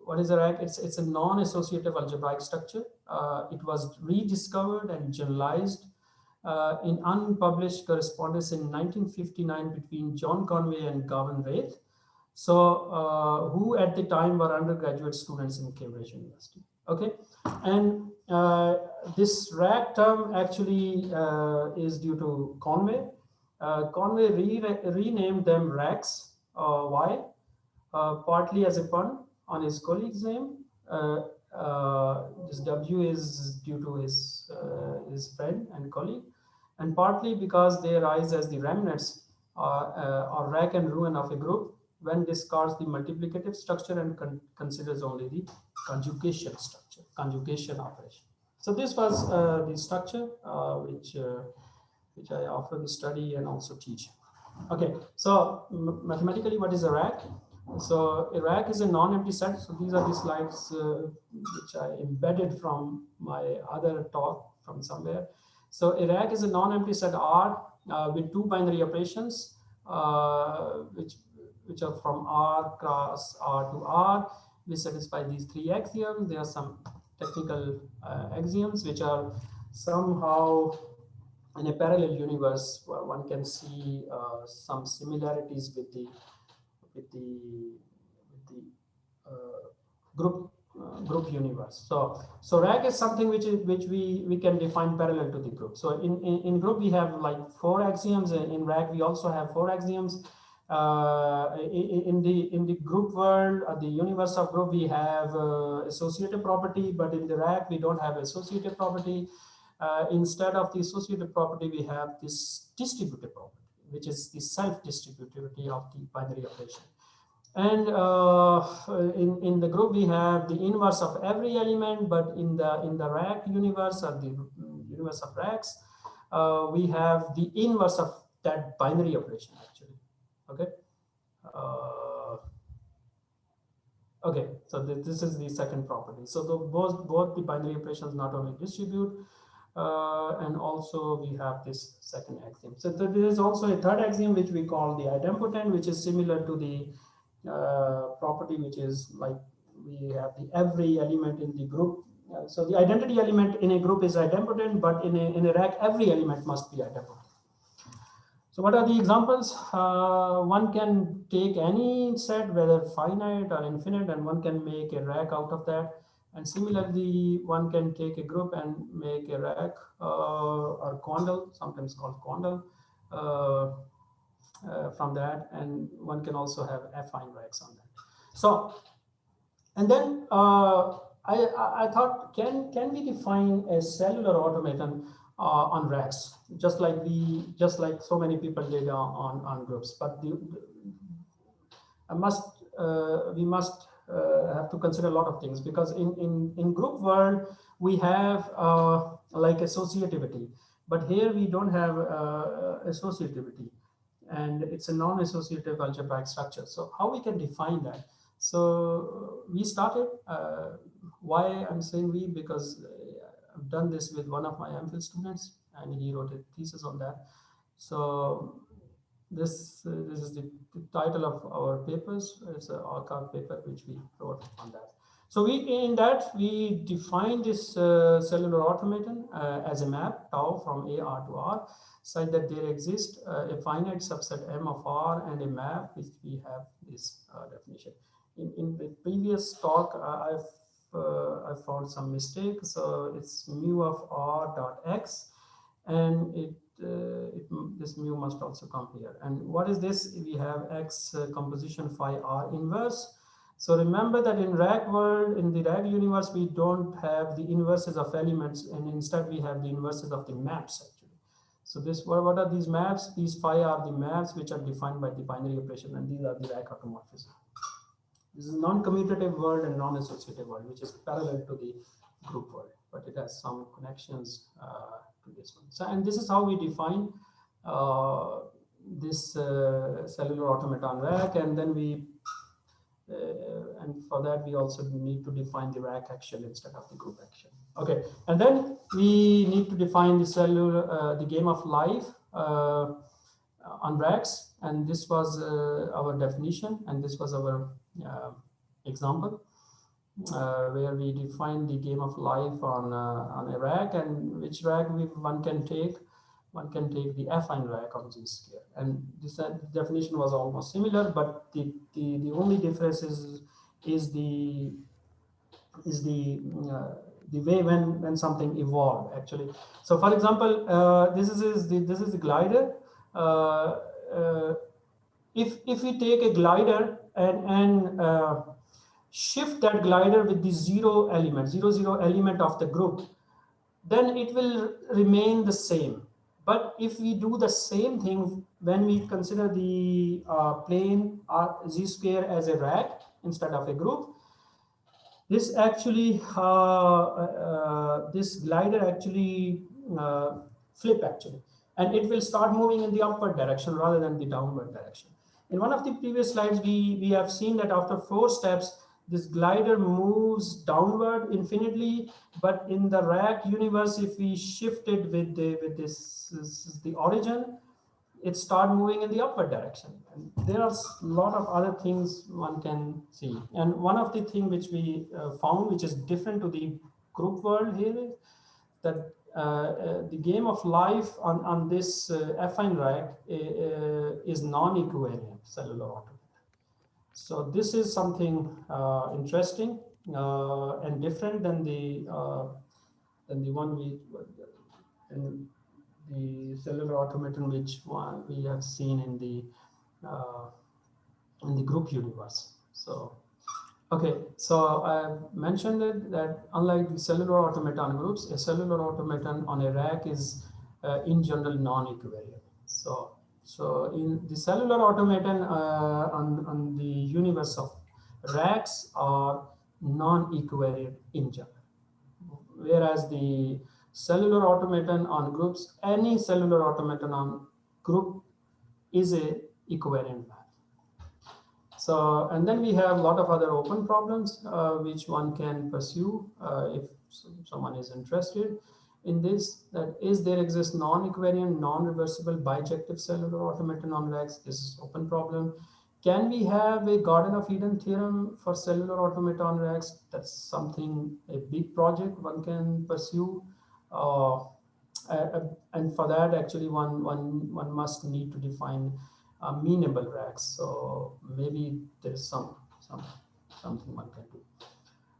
what is a rack? It's a non-associative algebraic structure. It was rediscovered and generalized in unpublished correspondence in 1959 between John Conway and Gavin Raith. So, who at the time were undergraduate students in Cambridge University. Okay, and this rack term actually is due to Conway. Conway renamed them racks. Why? Partly as a pun on his colleague's name. This W is due to his friend and colleague, and partly because they arise as the remnants or rack and ruin of a group when discards the multiplicative structure and considers only the conjugation structure, conjugation operation. So this was the structure which I often study and also teach. Okay, so mathematically, what is a rack? So a rack is a non-empty set. So these are the slides which I embedded from my other talk from somewhere. So a rack is a non-empty set R with two binary operations, which are from R cross R to R. We satisfy these three axioms. There are some technical axioms which are somehow in a parallel universe. One can see some similarities with the group universe. So rack is something which we can define parallel to the group. So in group we have like 4 axioms. In rack we also have 4 axioms. In the group world, the universe of group, we have associative property, but in the rack we don't have associative property. Instead of the associative property, we have this distributive property, which is the self-distributivity of the binary operation. And in the group we have the inverse of every element, but in the rack universe or the universe of racks, we have the inverse of that binary operation actually. Okay. Okay. So this is the second property. So both the binary operations not only distribute, and also we have this second axiom. So there is also a third axiom which we call the idempotent, which is similar to the property which is like we have the every element in the group. So the identity element in a group is idempotent, but in a rack every element must be idempotent. So what are the examples? One can take any set, whether finite or infinite, and one can make a rack out of that. And similarly, one can take a group and make a rack or quandle, sometimes called quandle, from that. And one can also have affine racks on that. So, and then I thought, can we define a cellular automaton on racks, just like so many people did on groups? But we must have to consider a lot of things, because in group world we have like associativity, but here we don't have associativity, and it's a non-associative algebraic structure. So how we can define that? So we started. Why I'm saying we? Because I've done this with one of my MPhil students, and he wrote a thesis on that. So this is the title of our papers. It's an archive paper which we wrote on that. So in that we define this cellular automaton as a map tau from A R to R, such that there exists a finite subset M of R and a map which we have this definition. In the previous talk, I found some mistake. So it's mu of R dot X, and this mu must also come here. And what is this? We have X composition phi R inverse. So remember that in rack world, in the rack universe, we don't have the inverses of elements, and instead we have the inverses of the maps actually. So this, what are these maps? These phi are the maps which are defined by the binary operation, and these are the rack automorphism. This is non-commutative world and non-associative world, which is parallel to the group world, but it has some connections to this one. So, and this is how we define this cellular automaton rack, and then we and for that we also need to define the rack action instead of the group action. Okay, and then we need to define the cellular, the game of life on racks, and this was our definition, and this was our example. where we define the game of life on a rack, and which rack one can take. One can take the affine rack on G square, and this definition was almost similar, but the only difference is the is the way when something evolved actually. So for example, this is the glider. Uh, uh, if we take a glider and shift that glider with the zero element of the group, then it will remain the same. But if we do the same thing when we consider the plane z square as a rack instead of a group, this actually this glider actually flip actually, and it will start moving in the upward direction rather than the downward direction. In one of the previous slides, we have seen that after 4 steps, this glider moves downward infinitely, but in the rack universe, if we shift it with this is the origin, it start moving in the upward direction. And there are a lot of other things one can see. And one of the thing which we found, which is different to the group world here, is that the game of life on this affine rack is non-equivariant cellular automata. So this is something interesting and different than the one in the cellular automaton which one we have seen in the group universe. So okay, so I mentioned it that unlike the cellular automaton groups, a cellular automaton on a rack is in general non-equivariant. So in the cellular automaton on the universe of racks are non-equivariant in general, whereas the cellular automaton on groups, any cellular automaton on group is a equivariant map. So, and then we have a lot of other open problems which one can pursue if someone is interested in this. That is, there exists non-equivariant, non-reversible bijective cellular automaton on racks. This is open problem. Can we have a Garden of Eden theorem for cellular automaton racks? That's something, a big project one can pursue. And for that, actually, one must need to define meanable racks. So maybe there's something one can do.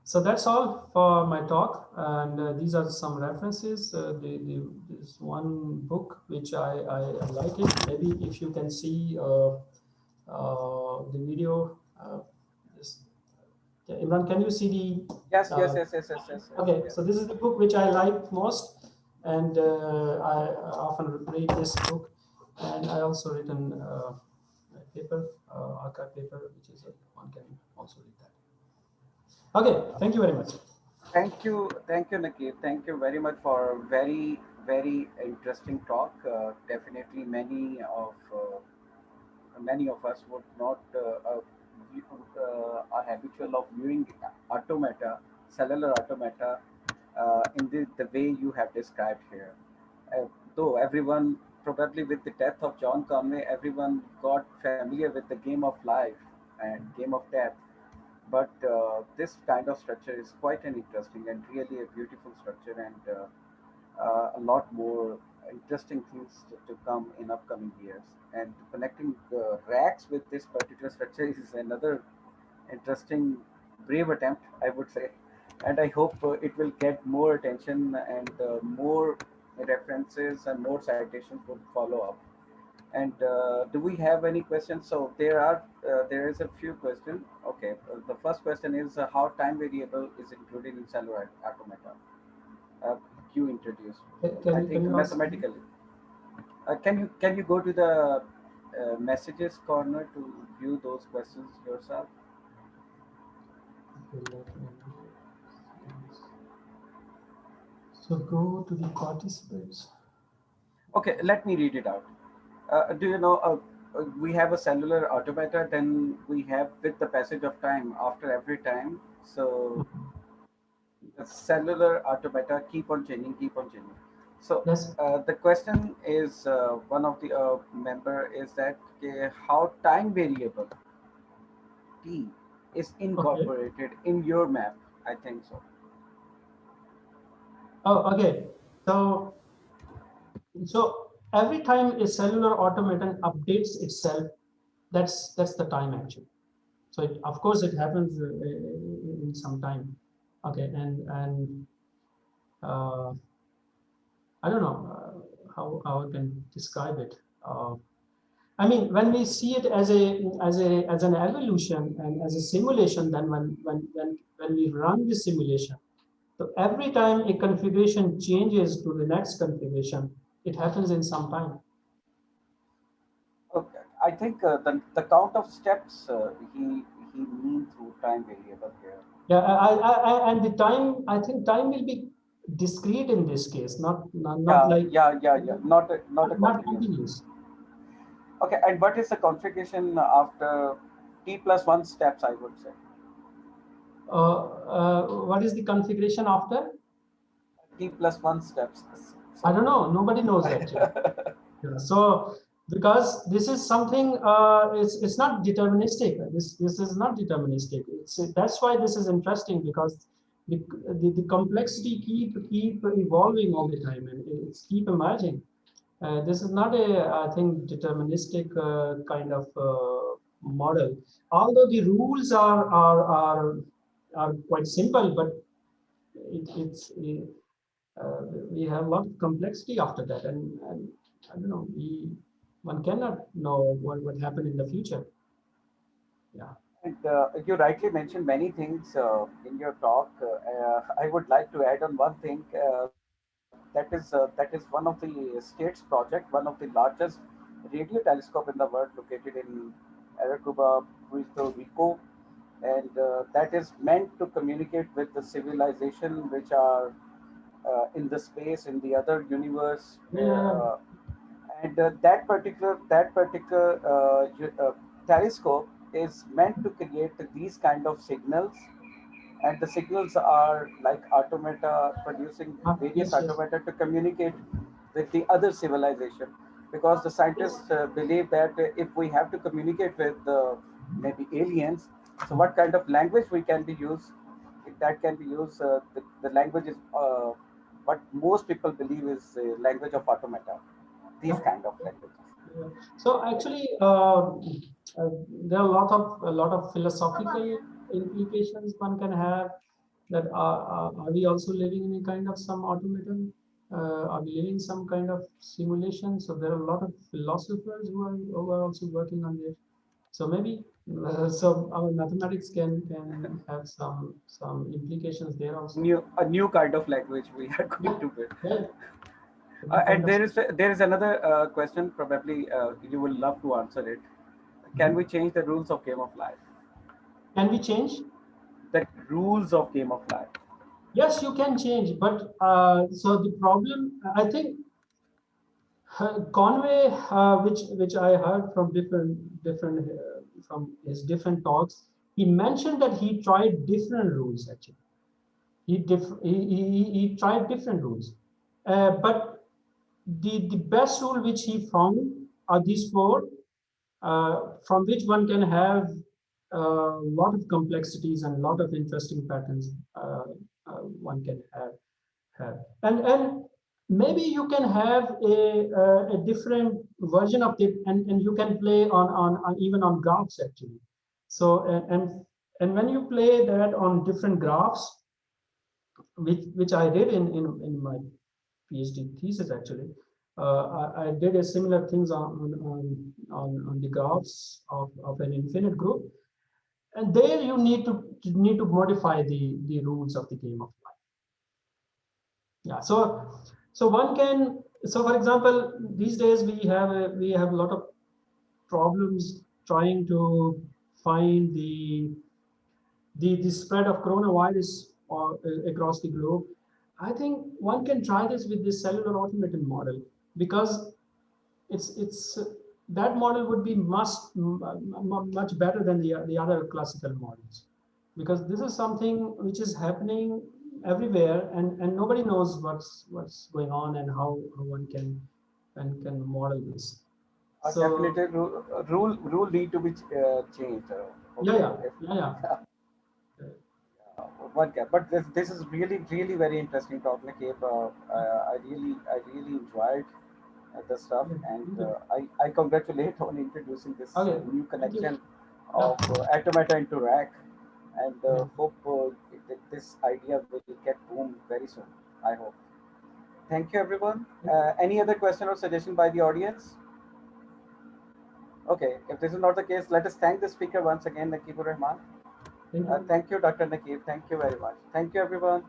So that's all for my talk, and these are some references. There's one book which I like it. Maybe if you can see the video. Imran, can you see the? Yes. Okay, Yes. so this is the book which I like most, and I often read this book, and I also written a paper, archive paper, which is one can also read that. Okay, thank you very much. Thank you, Nakeet. Thank you very much for a very, very interesting talk. Definitely, many of us would not are habitual of viewing automata, cellular automata, in the way you have described here. Uh, though everyone, probably with the death of John Conway, everyone got familiar with the game of life and game of death. But this kind of structure is quite an interesting and really a beautiful structure, and a lot more interesting things to come in upcoming years. And connecting racks with this particular structure is another interesting, brave attempt, I would say. And I hope it will get more attention, and more references and more citations would follow up. And do we have any questions? So there is a few questions. Okay, the first question is how time variable is included in cellular automata? You introduced. I think Can you ask? mathematically. Can you go to the messages corner to view those questions yourself? So go to the participants. Okay, let me read it out. Do you know, we have a cellular automata, then we have with the passage of time after every time. So the cellular automata keep on changing. So Yes. the question is, one of the member is that how time variable t is Okay. incorporated in your map. I think so. Oh, okay. So every time a cellular automaton updates itself, that's the time actually. So of course it happens in some time. Okay, and I don't know how I can describe it. I mean, when we see it as as an evolution and as a simulation, then when we run this simulation, so every time a configuration changes to the next configuration, it happens in some time. Okay, I think the count of steps he mean through time variable here. Yeah, and the time, I think time will be discrete in this case, not like Yeah. Not a not continuous. continuous. Okay, and what is the configuration after t plus one steps? I would say What is the configuration after? t plus one steps. I don't know. Nobody knows actually. Yeah, so because this is something, it's not deterministic. This is not deterministic. That's why this is interesting, because the complexity keep evolving all the time, and it's keep emerging. This is not a, I think, deterministic kind of model. Although the rules are quite simple, but it's we have a lot of complexity after that, and I don't know, one cannot know what happened in the future. Yeah. And you rightly mentioned many things in your talk. I would like to add on one thing. That is one of the state's project, one of the largest radio telescope in the world, located in Arequipa, Puerto Rico, and that is meant to communicate with the civilization which are in the space, in the other universe, Yeah. and that particular telescope is meant to create these kind of signals, and the signals are like automata, producing various Yes, yes. automata to communicate with the other civilization, because the scientists believe that if we have to communicate with maybe aliens, so what kind of language we can be used, if that can be used, the language is what most people believe is language of automata, these Yeah. kind of languages. Yeah. So actually, there are a lot of philosophical implications one can have. That are we also living in a kind of some automaton? Are we living some kind of simulation? So there are a lot of philosophers who are also working on this. So maybe so our mathematics can have some implications there also. A new kind of language we are going Yeah, to build. yeah. So that kind And of there is another question. Probably you will love to answer it. Can we change the rules of game of life? can we change? The rules of game of life. Yes, you can change, but so the problem, I think, Conway, which I heard from different from his different talks, he mentioned that he tried different rules actually. He tried different rules, but the best rule which he found are these four, from which one can have a lot of complexities and a lot of interesting patterns one can have. And maybe you can have a different version of it, and you can play on even on graphs actually. So and when you play that on different graphs, which I did in my PhD thesis actually. I did a similar things on the graphs of an infinite group, and there you need to modify the rules of the game of life. Yeah. So one can, so for example, these days we have a lot of problems trying to find the spread of coronavirus across the globe. I think one can try this with this cellular automated model, because it's that model would be much better than the other classical models, because this is something which is happening everywhere, and nobody knows what's going on and how one can model this. So Definitely, rule need to be changed. yeah, Okay. yeah, yeah, yeah. One cap. But this is really very interesting talk, Nakib. I really enjoyed the stuff, and I congratulate on introducing this Okay, new thank you. connection Yeah. of Automata into rack, and Yeah. hope this idea will get boom very soon. I hope. Thank you, everyone. Any other question or suggestion by the audience? Okay, if this is not the case, let us thank the speaker once again, Nakibur Rahman. Thank you. Thank you, Dr. Nakib. Thank you very much. Thank you, everyone.